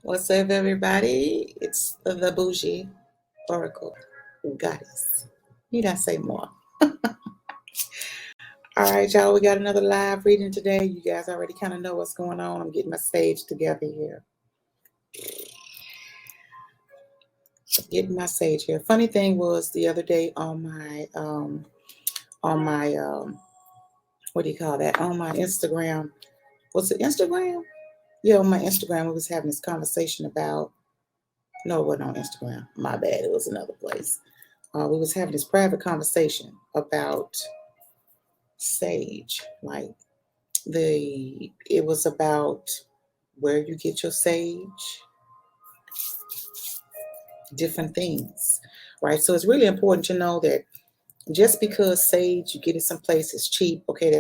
What's up, everybody? It's the Boujee Oracle Goddess. Need I say more? All right, y'all, we got another live reading today. You guys already kind of know what's going on. I'm getting my sage together here. Getting my sage here. Funny thing was the other day on my what do you call that? On my Instagram. Was it Instagram? Yeah, on my Instagram, we was having this conversation about. No, it wasn't on Instagram. My bad. It was another place. We was having this private conversation about sage. Like it was about where you get your sage, different things, right? So it's really important to know that just because sage you get it someplace is cheap, okay,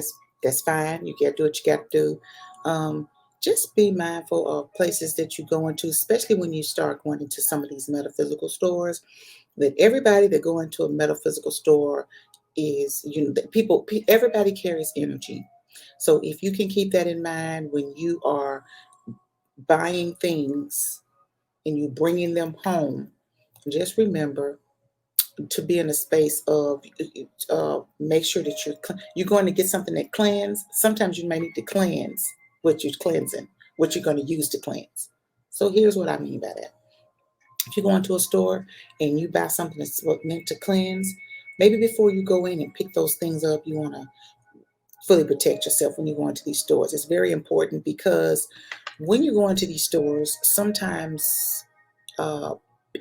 that's fine. You got to do what you got to do. Just be mindful of places that you go into, especially when you start going into some of these metaphysical stores. That everybody that go into a metaphysical store is, everybody carries energy. So if you can keep that in mind when you are buying things and you bringing them home, just remember to be in a space of make sure that you're going to get something that cleanse. Sometimes you may need to cleanse what you're cleansing, what you're going to use to cleanse. So here's what I mean by that. If you go into a store and you buy something that's meant to cleanse, maybe before you go in and pick those things up, you want to fully protect yourself when you go into these stores. It's very important because when you go into these stores, sometimes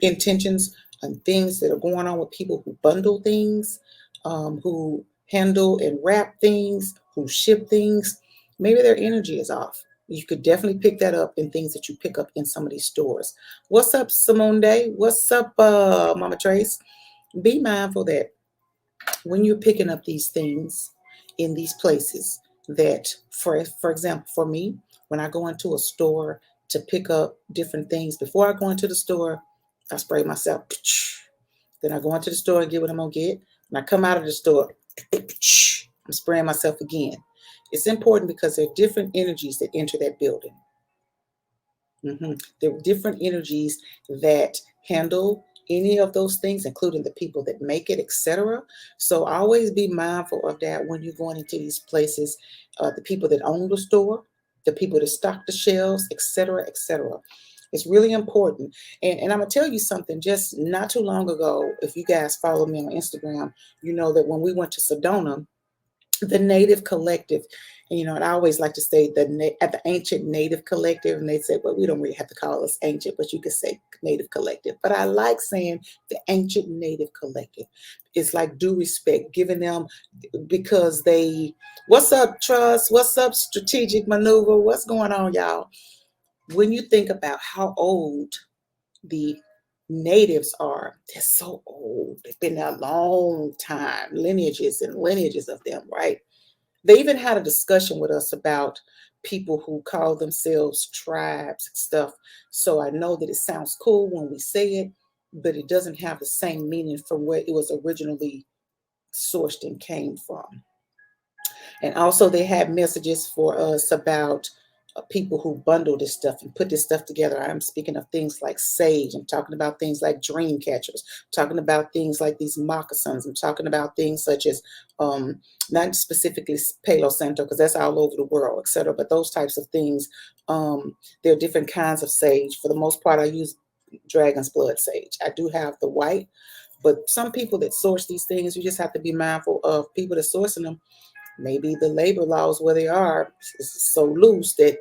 intentions and things that are going on with people who bundle things, who handle and wrap things, who ship things, maybe their energy is off. You could definitely pick that up in things that you pick up in some of these stores. What's up, Simone Day? What's up, Mama Trace? Be mindful that when you're picking up these things in these places, that for example, for me, when I go into a store to pick up different things, before I go into the store, I spray myself. Then I go into the store and get what I'm gonna get. When I come out of the store, I'm spraying myself again. It's important because there are different energies that enter that building. There are different energies that handle any of those things, including the people that make it, etc. So always be mindful of that when you're going into these places. The people that own the store, the people that stock the shelves, etc., etc. It's really important. And I'm gonna tell you something. Just not too long ago, if you guys follow me on Instagram, you know that when we went to Sedona, the Native Collective, and I always like to say at the Ancient Native Collective, and they said, well, we don't really have to call us ancient, but you could say Native Collective. But I like saying the Ancient Native Collective. It's like due respect, giving them, because what's up, trust? What's up, strategic maneuver? What's going on, y'all? When you think about how old the natives are, they're so old. They've been there a long time, lineages and lineages of them, right? They even had a discussion with us about people who call themselves tribes and stuff. So I know that it sounds cool when we say it, but it doesn't have the same meaning from where it was originally sourced and came from. And also they had messages for us about people who bundle this stuff and put this stuff together. I'm speaking of things like sage. I'm talking about things like dream catchers. I'm talking about things like these moccasins. I'm talking about things such as not specifically Palo Santo, because that's all over the world, etc. But those types of things. There are different kinds of sage. For the most part, I use dragon's blood sage. I do have the white, but some people that source these things, you just have to be mindful of people that sourcing them. Maybe the labor laws where they are is so loose that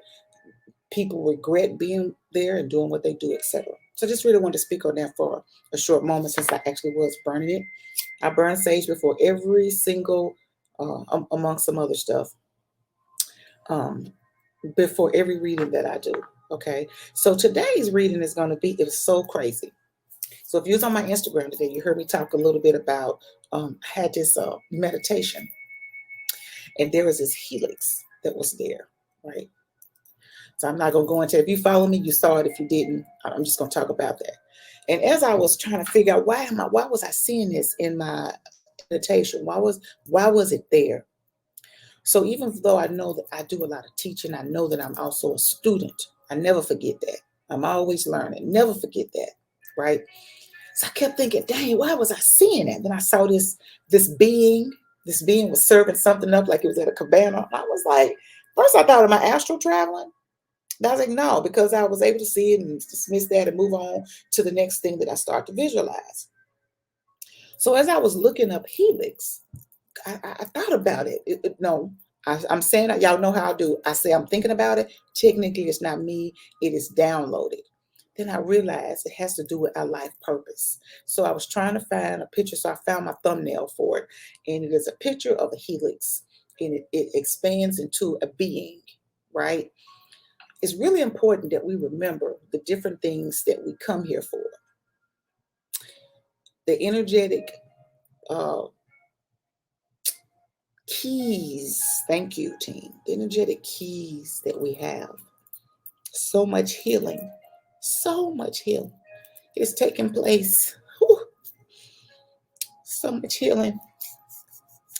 people regret being there and doing what they do, etc. So just really wanted to speak on that for a short moment, since I actually was burning it. I burn sage before every single, among some other stuff, before every reading that I do. Okay, so today's reading is going to be, it's so crazy. So if you was on my Instagram today, you heard me talk a little bit about, I had this meditation, and there was this helix that was there, right? So I'm not going to go into it. If you follow me, you saw it. If you didn't, I'm just going to talk about that. And as I was trying to figure out why was I seeing this in my meditation? Why was it there? So even though I know that I do a lot of teaching, I know that I'm also a student. I never forget that. I'm always learning. Never forget that, right? So I kept thinking, dang, why was I seeing that? Then I saw this being. This being was serving something up like it was at a cabana. I was like, first I thought, am I astral traveling? And I was like, no, because I was able to see it and dismiss that and move on to the next thing that I start to visualize. So as I was looking up Helix, I thought about it. No, I'm saying that y'all know how I do. I say I'm thinking about it. Technically, it's not me. It is downloaded. Then I realized it has to do with our life purpose. So I was trying to find a picture. So I found my thumbnail for it. And it is a picture of a helix. And it expands into a being, right? It's really important that we remember the different things that we come here for. The energetic keys. Thank you, team. The energetic keys that we have. So much healing. So much healing is taking place. Whew. So much healing.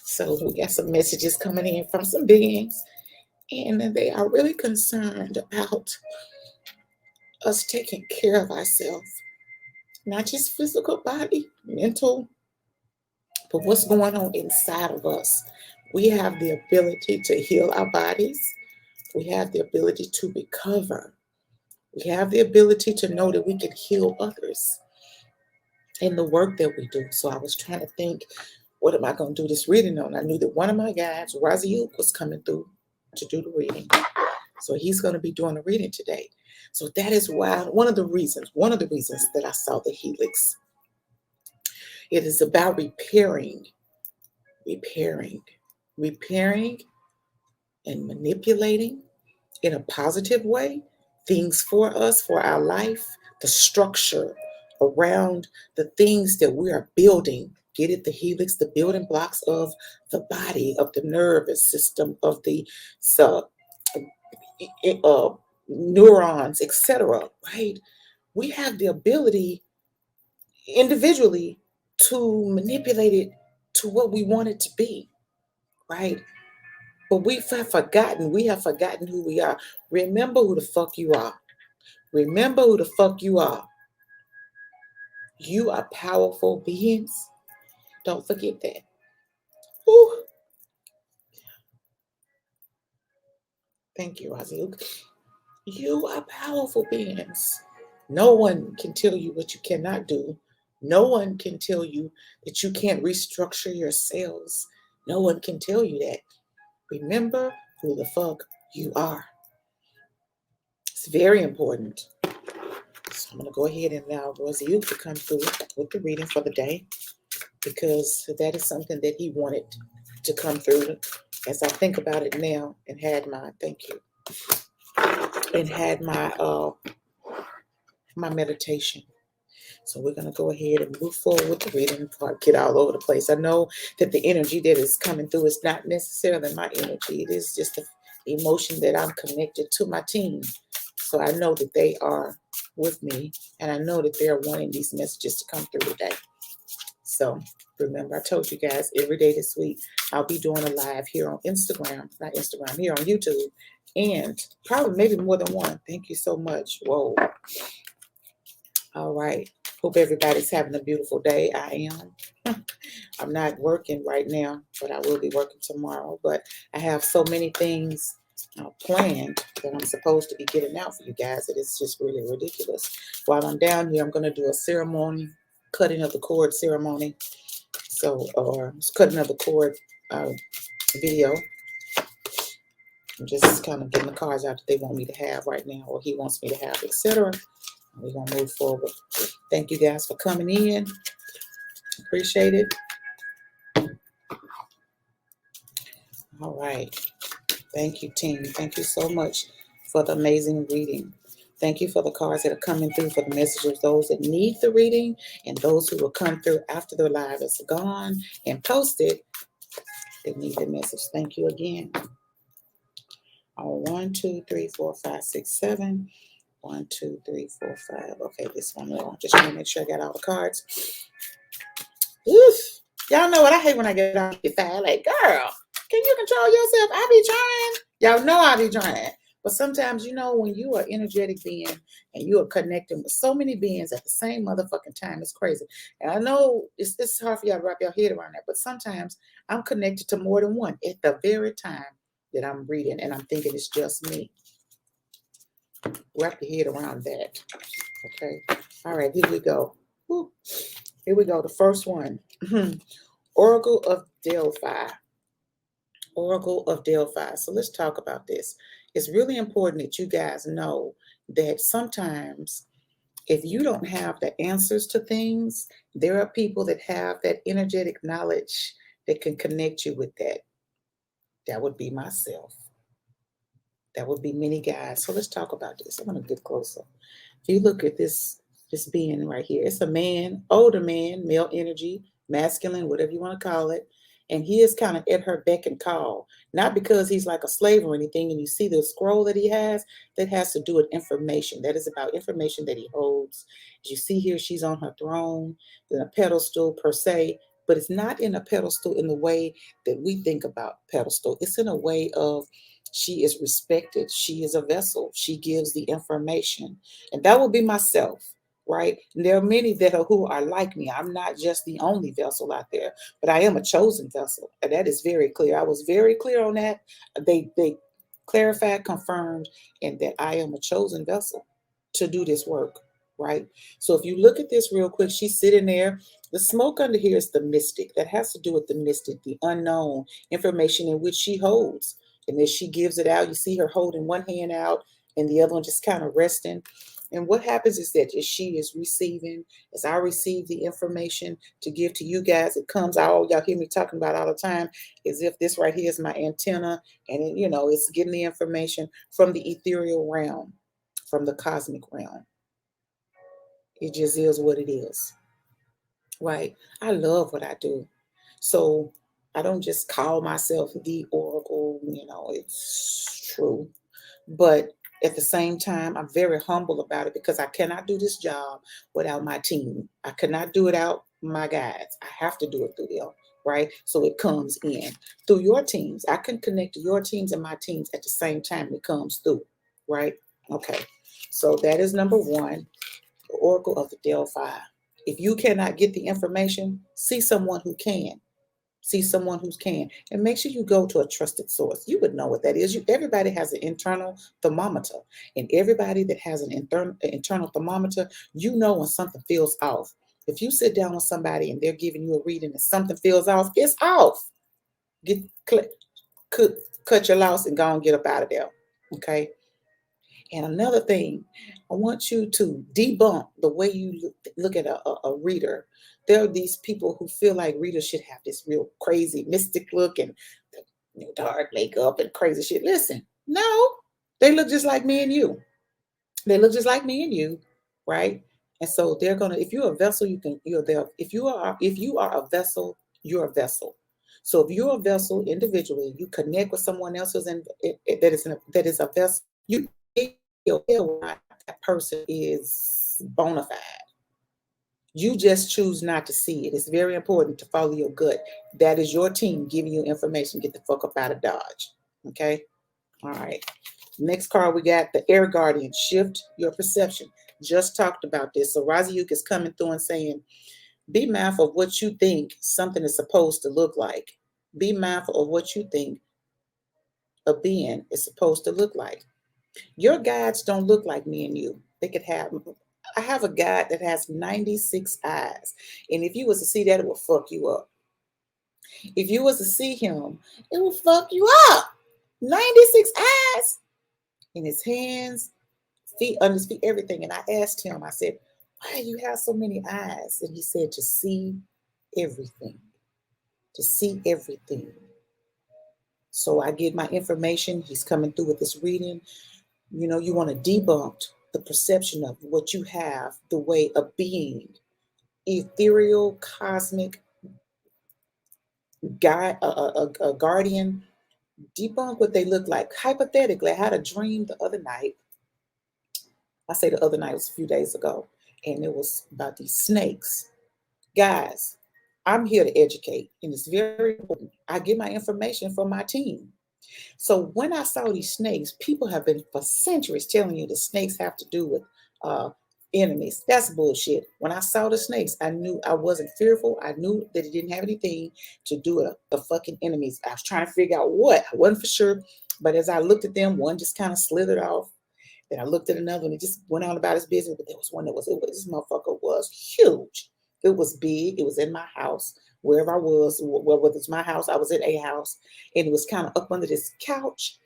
So we got some messages coming in from some beings, and they are really concerned about us taking care of ourselves. Not just physical body, mental, but what's going on inside of us. We have the ability to heal our bodies. We have the ability to recover. We have the ability to know that we can heal others in the work that we do. So I was trying to think, what am I going to do this reading on? I knew that one of my guides, Raziuk, was coming through to do the reading. So he's going to be doing the reading today. So that is why one of the reasons that I saw the Helix. It is about repairing and manipulating in a positive way things for us, for our life, the structure around the things that we are building. Get it? The helix, the building blocks of the body, of the nervous system, of the neurons, etc. Right? We have the ability individually to manipulate it to what we want it to be, right? But we have forgotten who we are. Remember who the fuck you are. Remember who the fuck you are. You are powerful beings. Don't forget that. Whew. Thank you, Raziuk. You are powerful beings. No one can tell you what you cannot do. No one can tell you that you can't restructure your cells. No one can tell you that. Remember who the fuck you are. It's very important. So I'm going to go ahead and allow Raziuk to come through with the reading for the day, because that is something that he wanted to come through as I think about it now and had my, thank you, and had my my meditation. So we're going to go ahead and move forward with the reading part, get all over the place. I know that the energy that is coming through is not necessarily my energy. It is just the emotion that I'm connected to my team. So I know that they are with me, and I know that they're wanting these messages to come through today. So remember, I told you guys every day this week, I'll be doing a live here on Instagram, not Instagram, here on YouTube, and probably maybe more than one. Thank you so much. Whoa. All right. Hope everybody's having a beautiful day. I am. I'm not working right now, but I will be working tomorrow. But I have so many things planned that I'm supposed to be getting out for you guys. It is just really ridiculous. While I'm down here, I'm going to do a ceremony, cutting of the cord ceremony. So, or cutting of the cord video. I'm just kind of getting the cards out that they want me to have right now, or he wants me to have, etc. We're going to move forward. Thank you guys for coming in. Appreciate it. All right. Thank you, team. Thank you so much for the amazing reading. Thank you for the cards that are coming through, for the messages, those that need the reading, and those who will come through after the live is gone and posted. They need the message. Thank you again. 1, 2, 3, 4, 5, 6, 7. 1, 2, 3, 4, 5. Okay, this one. Just trying to make sure I got all the cards. Oof. Y'all know what I hate when I get off the file. Like, girl, can you control yourself? I be trying. Y'all know I be trying. But sometimes, when you are an energetic being and you are connecting with so many beings at the same motherfucking time, it's crazy. And I know it's hard for y'all to wrap your head around that, but sometimes I'm connected to more than one at the very time that I'm reading, and I'm thinking it's just me. Wrap your head around that. Okay. All right, here we go. Woo. Here we go. The first one. Oracle of Delphi. Oracle of Delphi. So let's talk about this. It's really important that you guys know that sometimes if you don't have the answers to things, there are people that have that energetic knowledge that can connect you with that. That would be myself. That would be many guys. So let's talk about this. I'm going to get closer. If you look at this being right here, it's a man, older man, male energy, masculine, whatever you want to call it. And he is kind of at her beck and call, not because he's like a slave or anything. And you see the scroll that he has, that has to do with information. That is about information that he holds. As you see here, she's on her throne, in a pedestal per se, but it's not in a pedestal in the way that we think about pedestal. It's in a way of she is respected. She is a vessel. She gives the information. And that will be myself, right? And there are many that are who are like me. I'm not just the only vessel out there, but I am a chosen vessel. And that is very clear. I was very clear on that. They clarified, confirmed, and that I am a chosen vessel to do this work, right? So if you look at this real quick, she's sitting there. The smoke under here is the mystic. That has to do with the mystic, the unknown information in which she holds. And as she gives it out, you see her holding one hand out and the other one just kind of resting. And what happens is that as she is receiving, as I receive the information to give to you guys, it comes out, y'all hear me talking about all the time, as if this right here is my antenna. And it's getting the information from the ethereal realm, from the cosmic realm. It just is what it is, right? I love what I do. So I don't just call myself the Oracle, it's true. But at the same time, I'm very humble about it because I cannot do this job without my team. I cannot do it without my guys. I have to do it through them, right? So it comes in through your teams. I can connect to your teams and my teams at the same time it comes through, right? Okay. So that is number one, the Oracle of the Delphi. If you cannot get the information, see someone who can. See someone who can, and make sure you go to a trusted source. You would know what that is. Everybody has an internal thermometer, and everybody that has an internal thermometer, you know when something feels off. If you sit down with somebody and they're giving you a reading and something feels off, it's off. Cut your loss and go and get up out of there. Okay. And another thing, I want you to debunk the way you look at a reader. There are these people who feel like readers should have this real crazy mystic look and dark makeup and crazy shit. Listen, no, they look just like me and you. They look just like me and you, right? And so they're gonna. If you're a vessel, you're there. If you are a vessel, you're a vessel. So if you're a vessel individually, you connect with someone else that is a vessel. You that person is bona fide. You just choose not to see it. It's very important to follow your gut. That is your team giving you information. Get the fuck up out of Dodge. Okay? All right. Next card we got the Air Guardian. Shift your perception. Just talked about this. So Raziuk is coming through and saying, be mindful of what you think something is supposed to look like. Be mindful of what you think a being is supposed to look like. Your guides don't look like me and you. I have a guide that has 96 eyes. And if you was to see that, it will fuck you up. If you was to see him, it will fuck you up. 96 eyes in his hands, feet, under his feet, everything. And I asked him, I said, why do you have so many eyes? And he said, to see everything. To see everything. So I get my information. He's coming through with this reading. You want to debunk the perception of what you have, the way of being, ethereal, cosmic, guy, a guardian. Debunk what they look like. Hypothetically, I had a dream the other night. I say the other night, it was a few days ago, and it was about these snakes. Guys, I'm here to educate, and it's very important. I get my information from my team. So when I saw these snakes, people have been for centuries telling you the snakes have to do with uh, enemies. That's bullshit. When I saw the snakes, I knew I wasn't fearful. I knew that it didn't have anything to do with the fucking enemies. I was trying to figure out what. I wasn't for sure. But as I looked at them, one just kind of slithered off. Then I looked at another and it just went on about his business. But there was one that this motherfucker was huge. It was big. It was in my house, wherever I was. Well, whether it's my house, I was in a house. And it was kind of up under this couch.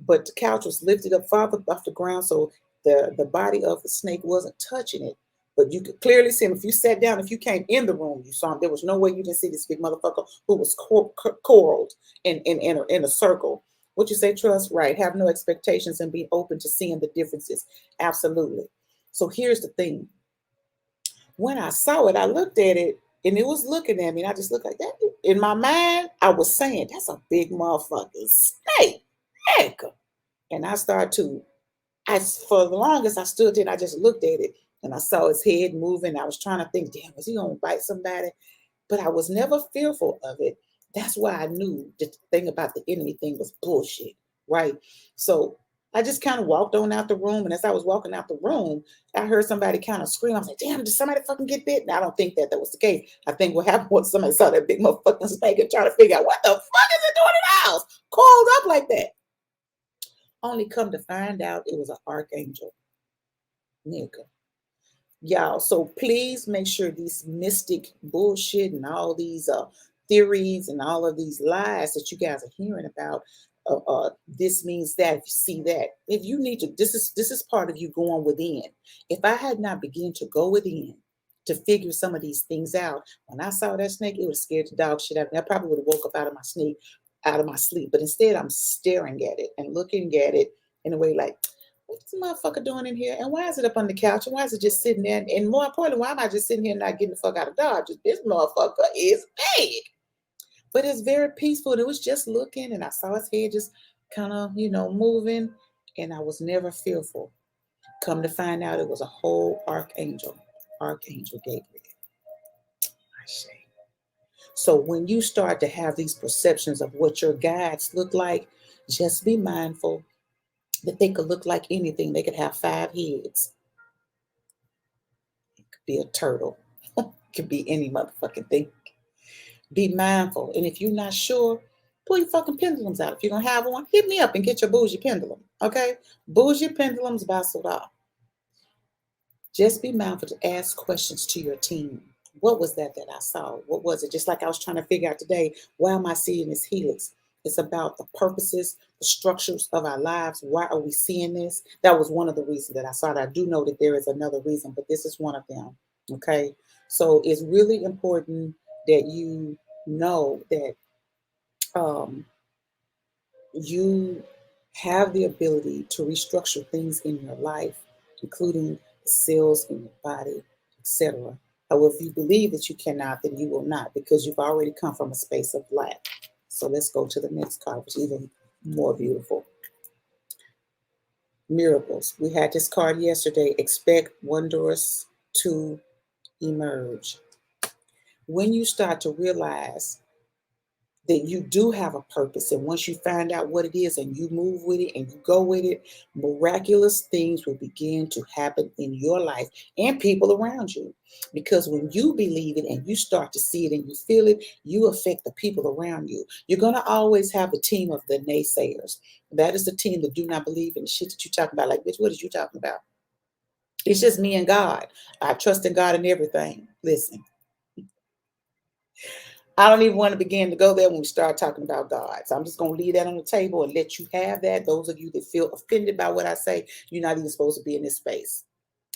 But the couch was lifted up farther off the ground. So the body of the snake wasn't touching it. But you could clearly see him. If you sat down, if you came in the room, you saw him. There was no way you didn't see this big motherfucker who was coiled in a circle. What you say, trust, right? Have no expectations and be open to seeing the differences. Absolutely. So here's the thing. When I saw it, I looked at it and it was looking at me. And I just looked like that. In my mind, I was saying, that's a big motherfucking snake. Heck. And I started to, for the longest, I stood there and I just looked at it and I saw his head moving. I was trying to think, damn, was he going to bite somebody? But I was never fearful of it. That's why I knew the thing about the enemy thing was bullshit, right? So I just kind of walked on out the room. And as I was walking out the room, I heard somebody kind of scream. I was like, damn, did somebody fucking get bit? And I don't think that was the case. I think what happened was somebody saw that big motherfucking snake and trying to figure out what the fuck is it doing in the house? Coiled up like that. Only come to find out it was an archangel. Nigga. Y'all, so please make sure these mystic bullshit and all these theories and all of these lies that you guys are hearing about, this means that, if you see that, if you need to, this is part of you going within. If I had not begun to go within to figure some of these things out, when I saw that snake, it would have scared the dog shit out of me. I probably would have woke up out of my sleep. But instead, I'm staring at it and looking at it in a way like, what's the motherfucker doing in here? And why is it up on the couch? And why is it just sitting there? And more importantly, why am I just sitting here not getting the fuck out of Dodge? This motherfucker is big. But it's very peaceful. And it was just looking, and I saw his head just kind of, moving. And I was never fearful. Come to find out, it was a whole Archangel Gabriel. I say. So when you start to have these perceptions of what your guides look like, just be mindful that they could look like anything. They could have 5 heads. It could be a turtle. It could be any motherfucking thing. Be mindful. And if you're not sure, pull your fucking pendulums out. If you don't have one, hit me up and get your bougie pendulum. Okay? Bougie pendulums by Soda. Just be mindful to ask questions to your team. What was that I saw? What was it? Just like I was trying to figure out today, why am I seeing this helix? It's about the purposes, the structures of our lives. Why are we seeing this? That was one of the reasons that I saw it. I do know that there is another reason, but this is one of them. Okay. So it's really important that you know that you have the ability to restructure things in your life, including the cells in your body, etc. However, if you believe that you cannot, then you will not, because you've already come from a space of lack. So let's go to the next card, which is even more beautiful. Miracles. We had this card yesterday. Expect wonders to emerge. When you start to realize that you do have a purpose, and once you find out what it is and you move with it and you go with it, miraculous things will begin to happen in your life and people around you. Because when you believe it and you start to see it and you feel it, you affect the people around you. You're going to always have a team of the naysayers. That is the team that do not believe in the shit that you're talking about. Like, bitch, what is you talking about? It's just me and God. I trust in God in everything. Listen, I don't even want to begin to go there when we start talking about God. So I'm just going to leave that on the table and let you have that. Those of you that feel offended by what I say, you're not even supposed to be in this space.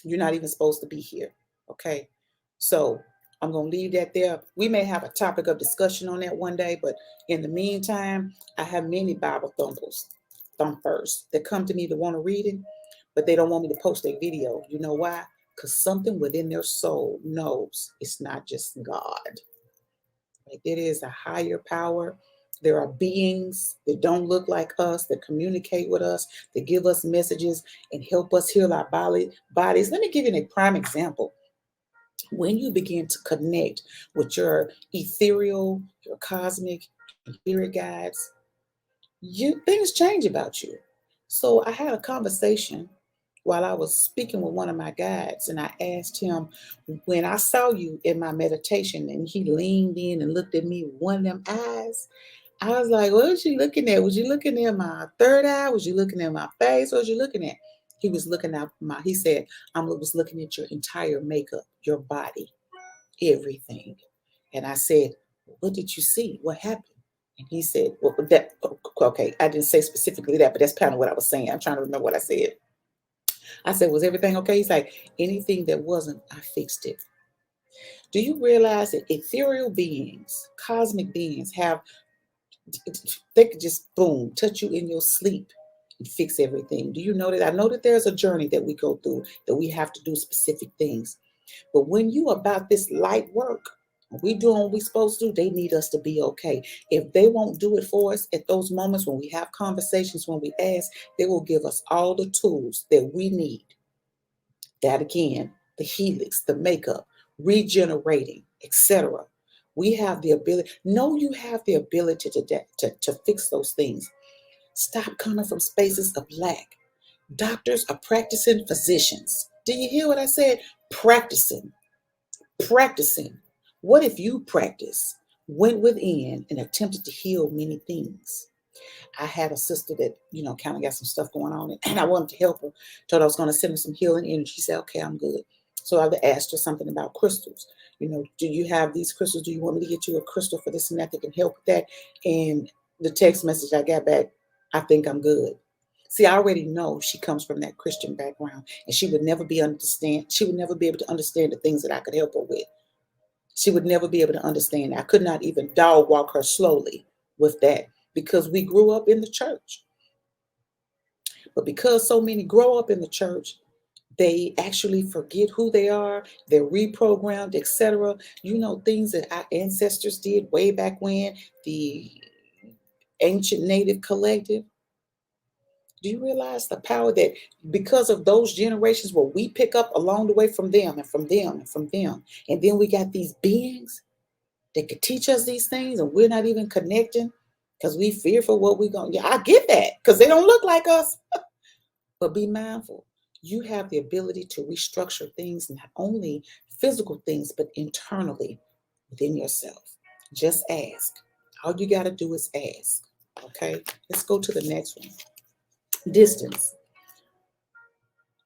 You're not even supposed to be here. Okay. So I'm going to leave that there. We may have a topic of discussion on that one day, but in the meantime, I have many Bible thumpers that come to me that want to read it, but they don't want me to post a video. You know why? Because something within their soul knows it's not just God. It is a higher power. There are beings that don't look like us, that communicate with us, that give us messages and help us heal our bodies. Let me give you a prime example. When you begin to connect with your ethereal, your cosmic, spirit guides, things change about you. So I had a conversation while I was speaking with one of my guides, and I asked him, when I saw you in my meditation, and he leaned in and looked at me with one of them eyes, I was like, what was you looking at? Was you looking at my third eye? Was you looking at my face? What was you looking at? He was looking at he said, I was looking at your entire makeup, your body, everything. And I said, what did you see? What happened? And he said, well, okay, I didn't say specifically that, but that's kind of what I was saying. I'm trying to remember what I said. I said, was everything okay? He's like, anything that wasn't, I fixed it. Do you realize that ethereal beings, cosmic beings they could just boom, touch you in your sleep and fix everything? Do you know that? I know that there's a journey that we go through, that we have to do specific things. But when you about this light work, we doing what we supposed to do, they need us to be okay. If they won't do it for us at those moments when we have conversations, when we ask, they will give us all the tools that we need. That again, the helix, the makeup, regenerating, etc. We have the ability. Know you have the ability to fix those things. Stop coming from spaces of lack. Doctors are practicing physicians. Do you hear what I said? Practicing. Practicing. What if you practice, went within, and attempted to heal many things? I had a sister that, kind of got some stuff going on, and I wanted to help her. Told I was going to send her some healing energy. She said, okay, I'm good. So I asked her something about crystals. Do you have these crystals? Do you want me to get you a crystal for this and that can help with that? And the text message I got back, I think I'm good. See, I already know she comes from that Christian background, and she would never be able to understand the things that I could help her with. She would never be able to understand. I could not even dog walk her slowly with that, because we grew up in the church. But because so many grow up in the church, they actually forget who they are. They're reprogrammed, etc. Things that our ancestors did way back when, the ancient native collective. Do you realize the power that because of those generations, what we pick up along the way from them and from them and from them, and then we got these beings that could teach us these things, and we're not even connecting because we fear for what we're going to. Yeah, I get that, because they don't look like us. But be mindful. You have the ability to restructure things, not only physical things, but internally within yourself. Just ask. All you got to do is ask. Okay, let's go to the next one. Distance.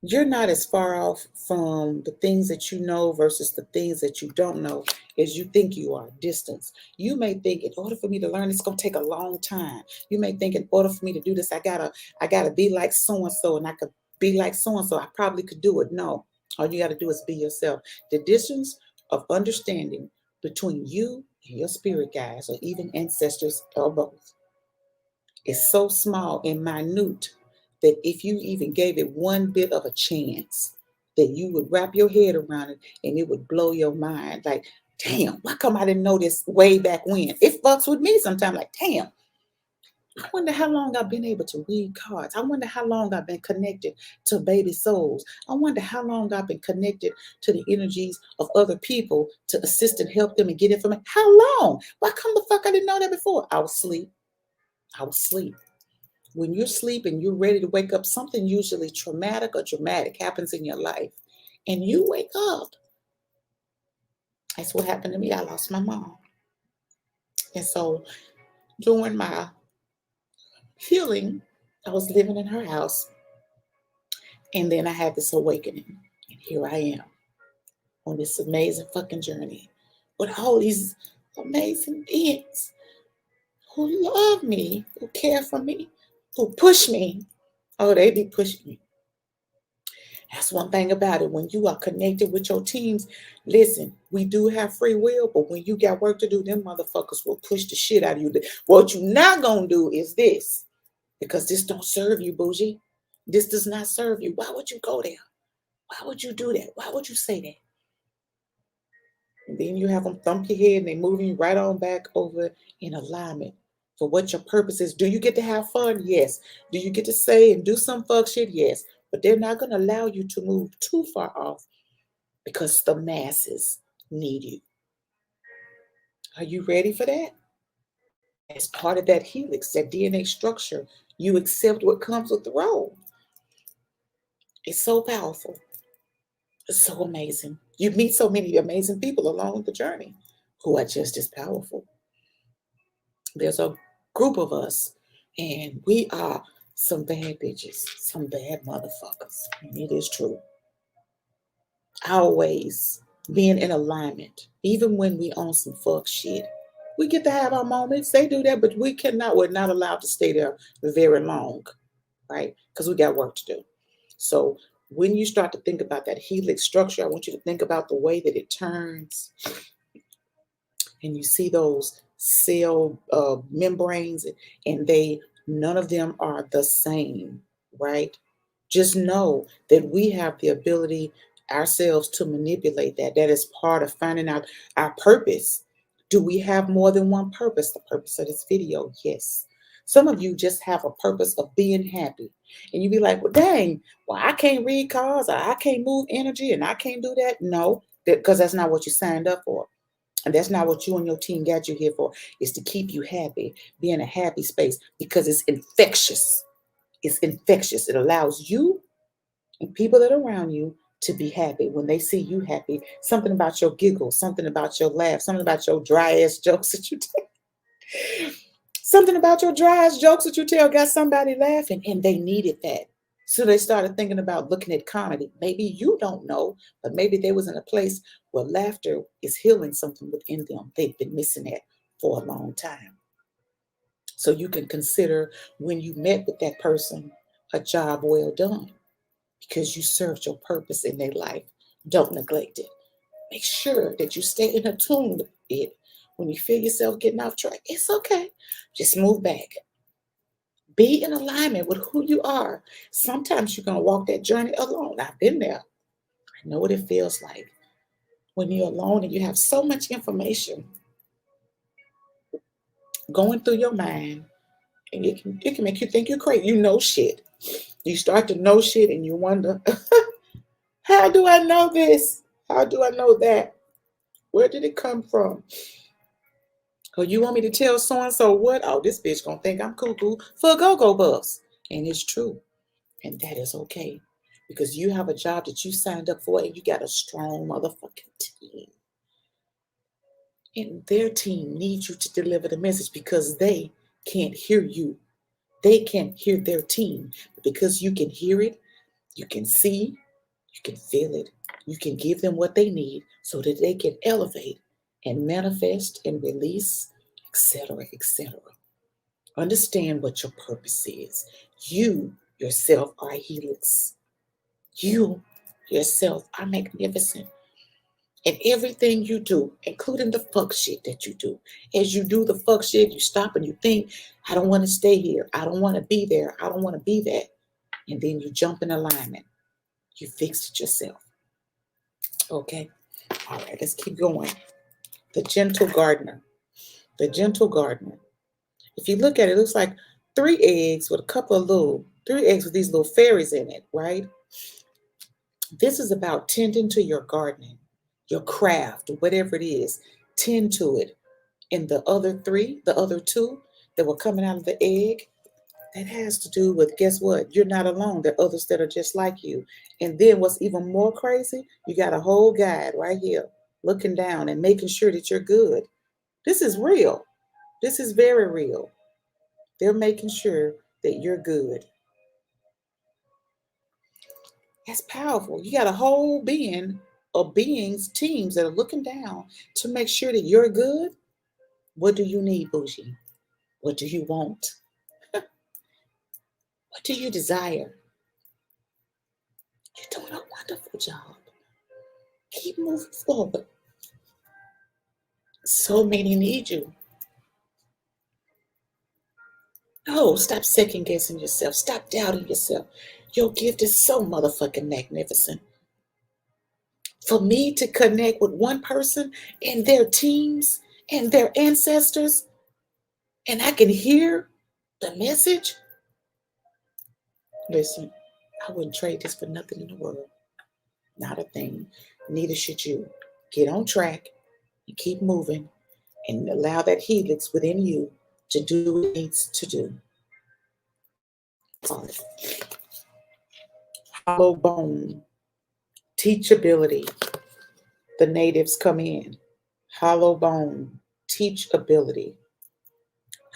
You're not as far off from the things that you know versus the things that you don't know as you think you are. Distance. You may think, in order for me to learn, it's going to take a long time. You may think, in order for me to do this, I gotta be like so and so, and I could be like so and so. I probably could do it. No, all you got to do is be yourself. The distance of understanding between you and your spirit guides, or even ancestors, or both, is so small and minute that if you even gave it one bit of a chance, that you would wrap your head around it and it would blow your mind. Like, damn, why come I didn't know this way back when? It fucks with me sometimes. Like, damn, I wonder how long I've been able to read cards. I wonder how long I've been connected to baby souls. I wonder how long I've been connected to the energies of other people to assist and help them and get information. How long? Why come the fuck I didn't know that before? I was asleep. I was asleep. When you're asleep and you're ready to wake up, something usually traumatic or dramatic happens in your life, and you wake up. That's what happened to me. I lost my mom. And so during my healing, I was living in her house, and then I had this awakening. And here I am on this amazing fucking journey with all these amazing beings who love me, who care for me, who push me. Oh, they be pushing me. That's one thing about it. When you are connected with your teams, listen, we do have free will, but when you got work to do, them motherfuckers will push the shit out of you. What you not gonna do is this, because this don't serve you, Boujee. This does not serve you. Why would you go there? Why would you do that? Why would you say that? And then you have them thump your head and they move you right on back over in alignment for what your purpose is. Do you get to have fun? Yes. Do you get to say and do some fuck shit? Yes. But they're not going to allow you to move too far off, because the masses need you. Are you ready for that? As part of that helix, that DNA structure, you accept what comes with the role. It's so powerful. It's so amazing. You meet so many amazing people along the journey who are just as powerful. There's a group of us, and we are some bad bitches, some bad motherfuckers. And it is true. Always being in alignment, even when we own some fuck shit. We get to have our moments. They do that, but we're not allowed to stay there very long, right? Because we got work to do. So when you start to think about that helix structure, I want you to think about the way that it turns, and you see those cell membranes, and none of them are the same, right? Just know that we have the ability ourselves to manipulate that. That is part of finding out our purpose. Do we have more than one purpose? The purpose of this video, yes. Some of you just have a purpose of being happy. And you be like, well, dang, well, I can't read cards, or I can't move energy, and I can't do that. No, because that's not what you signed up for. And that's not what you and your team got you here for, is to keep you happy, be in a happy space, because it's infectious. It's infectious. It allows you and people that are around you to be happy when they see you happy. Something about your giggles, something about your laugh, something about your dry ass jokes that you tell. Something about your dry ass jokes that you tell got somebody laughing, and they needed that. So they started thinking about looking at comedy. Maybe you don't know, but maybe they was in a place where laughter is healing something within them. They've been missing that for a long time. So you can consider, when you met with that person, a job well done, because you served your purpose in their life. Don't neglect it. Make sure that you stay in tune with it. When you feel yourself getting off track, it's okay. Just move back. Be in alignment with who you are. Sometimes you're going to walk that journey alone. I've been there. I know what it feels like when you're alone and you have so much information going through your mind, and it can make you think you're crazy. You know shit. You start to know shit, and you wonder, how do I know this? How do I know that? Where did it come from? Oh, you want me to tell so-and-so what? Oh, this bitch gonna think I'm cuckoo for a go-go bus. And it's true. And that is okay. Because you have a job that you signed up for, and you got a strong motherfucking team. And their team needs you to deliver the message, because they can't hear you. They can't hear their team. But because you can hear it, you can see, you can feel it, you can give them what they need so that they can elevate and manifest and release, etc., etc. Understand what your purpose is. You yourself are a helix. You yourself are magnificent. And everything you do, including the fuck shit that you do, as you do the fuck shit, you stop and you think, I don't want to stay here. I don't want to be there. I don't want to be that. And then you jump in alignment. You fixed it yourself. Okay. All right, let's keep going. The gentle gardener. The gentle gardener. If you look at it, it looks like three eggs with these little fairies in it, right? This is about tending to your gardening, your craft, whatever it is. Tend to it. And the other two that were coming out of the egg, that has to do with, guess what? You're not alone. There are others that are just like you. And then what's even more crazy, you got a whole guide right here looking down and making sure that you're good. This is real. This is very real. They're making sure that you're good. That's powerful. You got a whole beings, teams that are looking down to make sure that you're good. What do you need, Boujee? What do you want? What do you desire? You're doing a wonderful job. Keep moving forward. So many need you. No, stop second guessing yourself. Stop doubting yourself. Your gift is so motherfucking magnificent. For me to connect with one person and their teams and their ancestors, and I can hear the message. Listen, I wouldn't trade this for nothing in the world. Not a thing. Neither should you. Get on track and keep moving, and allow that helix within you to do what it needs to do. Hollow bone, teachability. The natives come in. Hollow bone, teachability.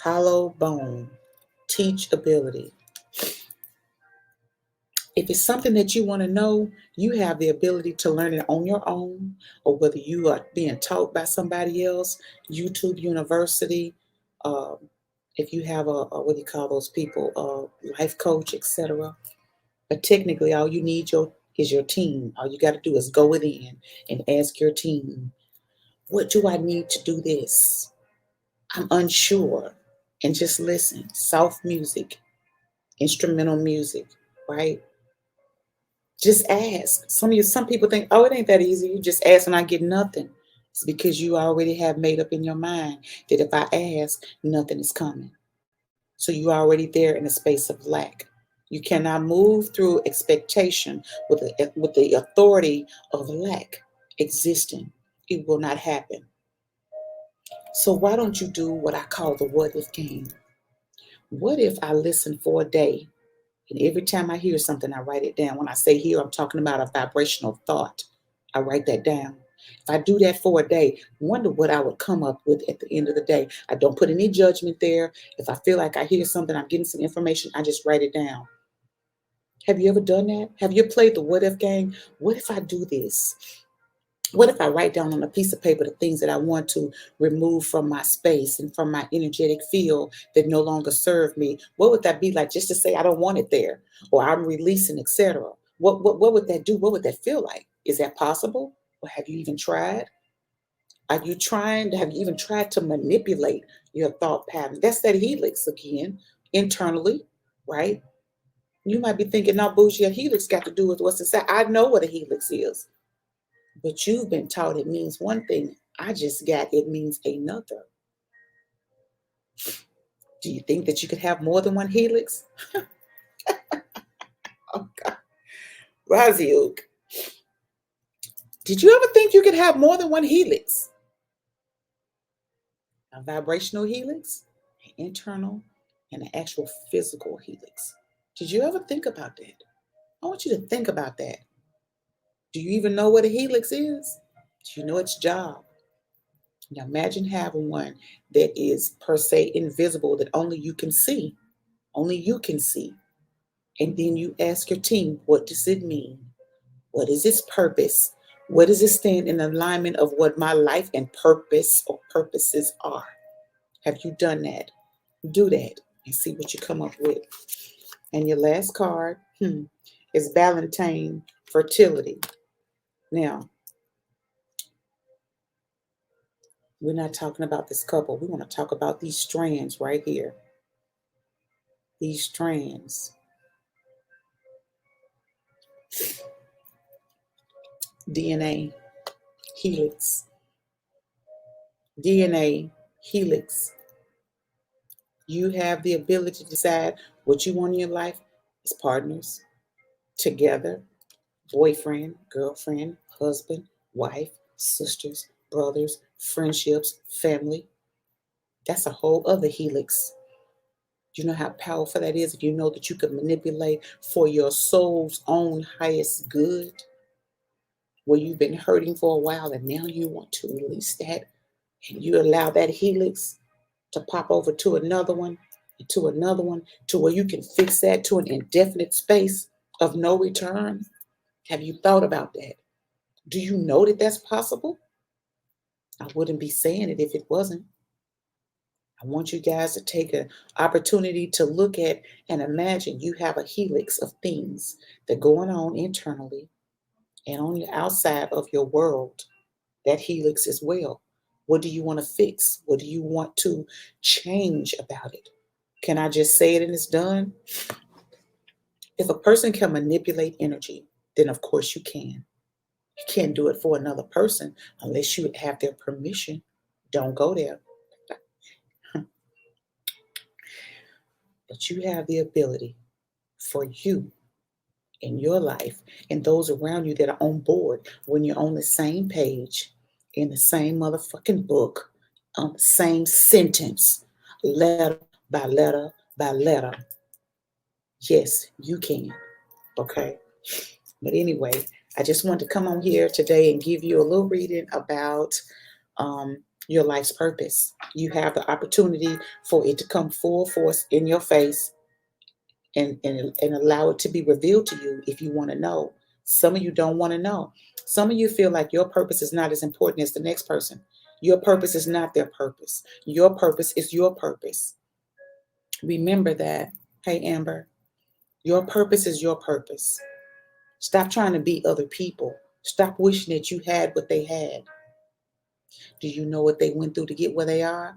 Hollow bone, teachability. If it's something that you want to know, you have the ability to learn it on your own, or whether you are being taught by somebody else, YouTube University, if you have a what do you call those people, a life coach, etc. But technically, all you need is your team. All you got to do is go within and ask your team, what do I need to do this? I'm unsure. And just listen. Soft music, instrumental music, right? Just ask. Some people think, oh, it ain't that easy. You just ask and I get nothing. It's because you already have made up in your mind that if I ask, nothing is coming. So you're already there in a space of lack. You cannot move through expectation with the authority of lack existing. It will not happen. So why don't you do what I call the what if game? What if I listen for a day, and every time I hear something, I write it down. When I say here, I'm talking about a vibrational thought. I write that down. If I do that for a day, wonder what I would come up with at the end of the day. I don't put any judgment there. If I feel like I hear something, I'm getting some information, I just write it down. Have you ever done that? Have you played the what if game? What if I do this? What if I write down on a piece of paper the things that I want to remove from my space and from my energetic field that no longer serve me? What would that be like, just to say I don't want it there, or I'm releasing, etc.? What would that do? What would that feel like? Is that possible? Or have you even tried? Have you even tried to manipulate your thought pattern? That's that helix again, internally, right? You might be thinking, now, Boujee, a helix got to do with what's inside. I know what a helix is. But you've been taught it means one thing. I just got it means another. Do you think that you could have more than one helix? Oh, God. Raziuk. Did you ever think you could have more than one helix? A vibrational helix, an internal, and an actual physical helix. Did you ever think about that? I want you to think about that. Do you even know what a helix is? Do you know its job? Now imagine having one that is per se invisible, that only you can see. Only you can see. And then you ask your team, what does it mean? What is its purpose? What does it stand in alignment of what my life and purpose or purposes are? Have you done that? Do that and see what you come up with. And your last card is Valentine Fertility. Now, we're not talking about this couple. We want to talk about these strands right here. These strands. DNA, helix. DNA, helix. You have the ability to decide what you want in your life as partners, together, boyfriend, girlfriend, husband, wife, sisters, brothers, friendships, family. That's a whole other helix. Do you know how powerful that is if you know that you can manipulate for your soul's own highest good? Where you've been hurting for a while and now you want to release that, and you allow that helix to pop over to another one, to another one, to where you can fix that to an indefinite space of no return. Have you thought about that? Do you know that that's possible? I wouldn't be saying it if it wasn't. I want you guys to take an opportunity to look at and imagine you have a helix of things that are going on internally and on the outside of your world. That helix as well. What do you want to fix? What do you want to change about it? Can I just say it and it's done? If a person can manipulate energy, then of course you can. You can't do it for another person unless you have their permission. Don't go there. But you have the ability for you in your life and those around you that are on board, when you're on the same page, in the same motherfucking book, on the same sentence, letter by letter by letter. Yes, you can. Okay. But anyway, I just wanted to come on here today and give you a little reading about your life's purpose. You have the opportunity for it to come full force in your face and allow it to be revealed to you if you want to know. Some of you don't want to know. Some of you feel like your purpose is not as important as the next person. Your purpose is not their purpose. Your purpose is your purpose. Remember that. Hey, Amber, your purpose is your purpose. Stop trying to be other people. Stop wishing that you had what they had. Do you know what they went through to get where they are?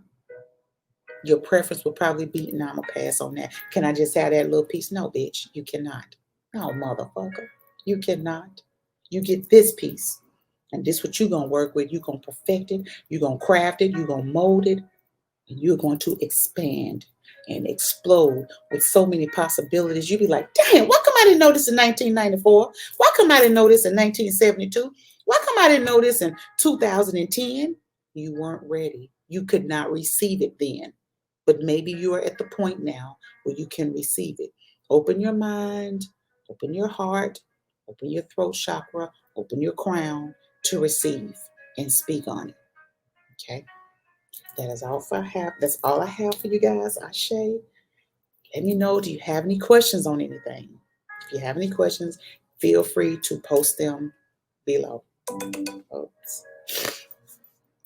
Your preference would probably be, no, I'm going to pass on that. Can I just have that little piece? No, bitch, you cannot. No, motherfucker, you cannot. You get this piece. And this what you're going to work with. You're going to perfect it. You're going to craft it. You're going to mold it. And you're going to expand and explode with so many possibilities. You'd be like, damn, why come I didn't know this in 1994? Why come I didn't know this in 1972? Why come I didn't know this in 2010? You weren't ready. You could not receive it then. But maybe you are at the point now where you can receive it. Open your mind, open your heart, open your throat chakra, open your crown to receive and speak on it. Okay? That is all I have. That's all I have for you guys. Ashe. Let me know, do you have any questions on anything? If you have any questions, feel free to post them below. Oops.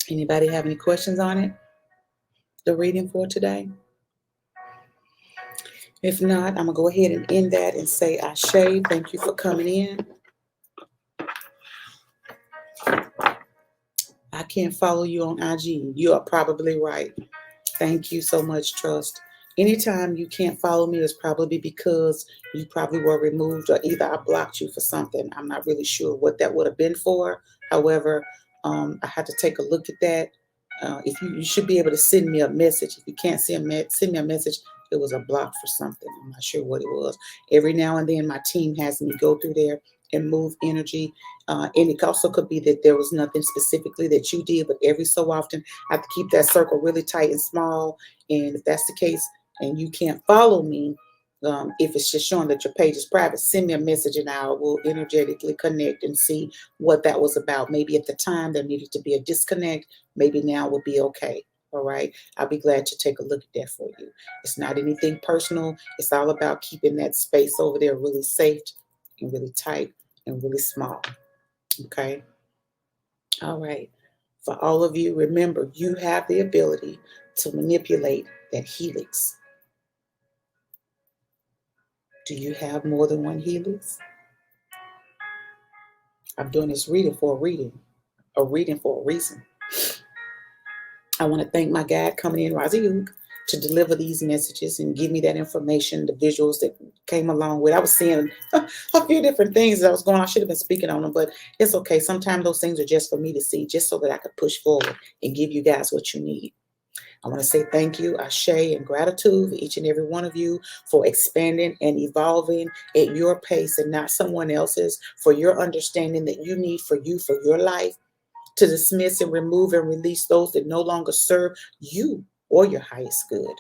Anybody have any questions on it? The reading for today? If not, I'm going to go ahead and end that and say Ashe. Thank you for coming in. I can't follow you on IG. You are probably right. Thank you so much, Trust. Anytime you can't follow me, it's probably because you probably were removed or either I blocked you for something. I'm not really sure what that would have been for. However, I had to take a look at that. If you should be able to send me a message. If you can't send me a message, it was a block for something. I'm not sure what it was. Every now and then my team has me go through there and move energy. And it also could be that there was nothing specifically that you did, but every so often I have to keep that circle really tight and small. And if that's the case and you can't follow me, if it's just showing that your page is private, send me a message and I will energetically connect and see what that was about. Maybe at the time there needed to be a disconnect. Maybe now would be okay. All right. I'll be glad to take a look at that for you. It's not anything personal. It's all about keeping that space over there really safe and really tight and really small. Okay. All right. For all of you, remember, you have the ability to manipulate that helix. Do you have more than one helix? I'm doing this reading for a reading for a reason. I want to thank my guide coming in, Razi, to deliver these messages and give me that information, the visuals that came along with. I was seeing a few different things that I was going on. I should have been speaking on them, but it's okay. Sometimes those things are just for me to see, just so that I could push forward and give you guys what you need. I want to say thank you, Ashe, and gratitude for each and every one of you for expanding and evolving at your pace and not someone else's, for your understanding that you need for you, for your life, to dismiss and remove and release those that no longer serve you or your highest good.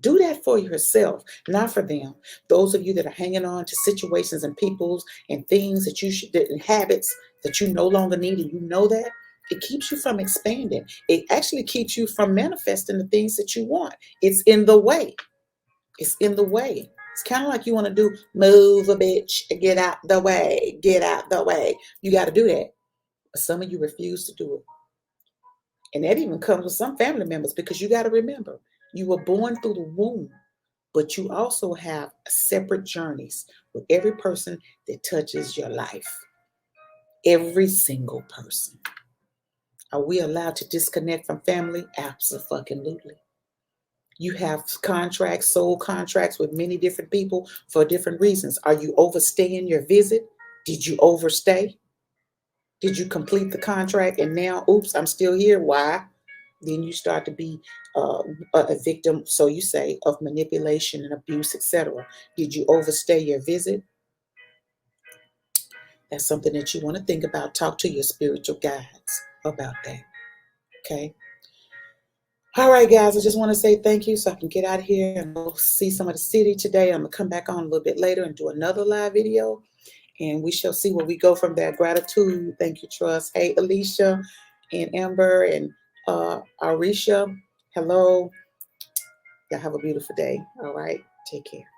Do that for yourself, not for them. Those of you that are hanging on to situations and peoples and things that you should, and habits that you no longer need, and you know that, it keeps you from expanding. It actually keeps you from manifesting the things that you want. It's in the way. It's in the way. It's kind of like you want to do, move a bitch, get out the way, get out the way. You got to do that. But some of you refuse to do it. And that even comes with some family members, because you got to remember, you were born through the womb, but you also have separate journeys with every person that touches your life. Every single person. Are we allowed to disconnect from family? Absolutely. You have contracts, soul contracts with many different people for different reasons. Are you overstaying your visit? Did you overstay? Did you complete the contract and now, oops, I'm still here? Why? Then you start to be a victim, so you say, of manipulation and abuse, etc. Did you overstay your visit? That's something that you want to think about. Talk to your spiritual guides about that. Okay. All right, guys, I just want to say thank you so I can get out of here and go see some of the city today. I'm going to come back on a little bit later and do another live video, and we shall see where we go from there. Gratitude. Thank you, Trust. Hey, Alicia and Amber and Arisha. Hello. Y'all have a beautiful day. All right. Take care.